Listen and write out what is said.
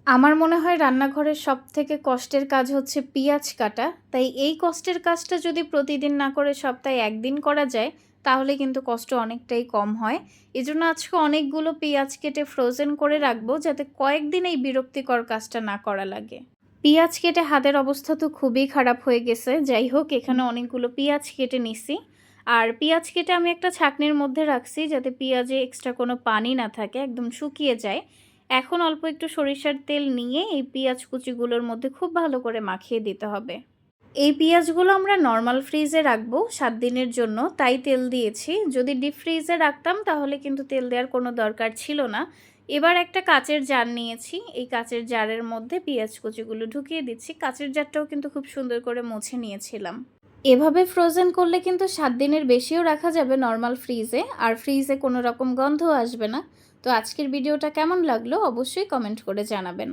আমার মনে হয় রান্নাঘরের সবথেকে কষ্টের কাজ হচ্ছে পেঁয়াজ কাটা। তাই এই কষ্টের কাজটা যদি প্রতিদিন না করে সপ্তাহে ১ দিন করা যায়, তাহলে কিন্তু কষ্ট অনেকটাই কম হয়। এজন্য আজকে অনেকগুলো পেঁয়াজ কেটে ফ্রোজেন করে রাখবো, যাতে কয়েকদিন এই বিরক্তিকর কাজটা না করা লাগে। পেঁয়াজ কেটে হাতের অবস্থা তো খুবই খারাপ হয়ে গেছে। যাই হোক, এখানে অনেকগুলো পেঁয়াজ কেটে নিছি। আর পেঁয়াজ কেটে আমি একটা ছাঁকনির মধ্যে রাখছি, যাতে পেঁয়াজে এক্সট্রা কোনো পানি না থাকে, একদম শুকিয়ে যায়। এখন অল্প একটু সরিষার তেল নিয়ে এই পেঁয়াজ কুচিগুলোর মধ্যে খুব ভালো করে মাখিয়ে দিতে হবে। এই পেঁয়াজগুলো আমরা নর্মাল ফ্রিজে রাখবো ৭ দিনের জন্য, তাই তেল দিয়েছি। যদি ডিপ ফ্রিজে রাখতাম তাহলে কিন্তু তেল দেওয়ার কোনো দরকার ছিল না। এবার একটা কাচের জার নিয়েছি। এই কাচের জারের মধ্যে পেঁয়াজ কুচিগুলো ঢুকিয়ে দিচ্ছি। কাচের জারটাও কিন্তু খুব সুন্দর করে মুছে নিয়েছিলাম। এভাবে ফ্রোজেন করলে কিন্তু ৭ দিনের বেশিও রাখা যাবে নরমাল ফ্রিজে, আর ফ্রিজে কোনো রকম গন্ধও আসবে না। তো আজকের ভিডিওটা কেমন লাগলো অবশ্যই কমেন্ট করে জানাবেন।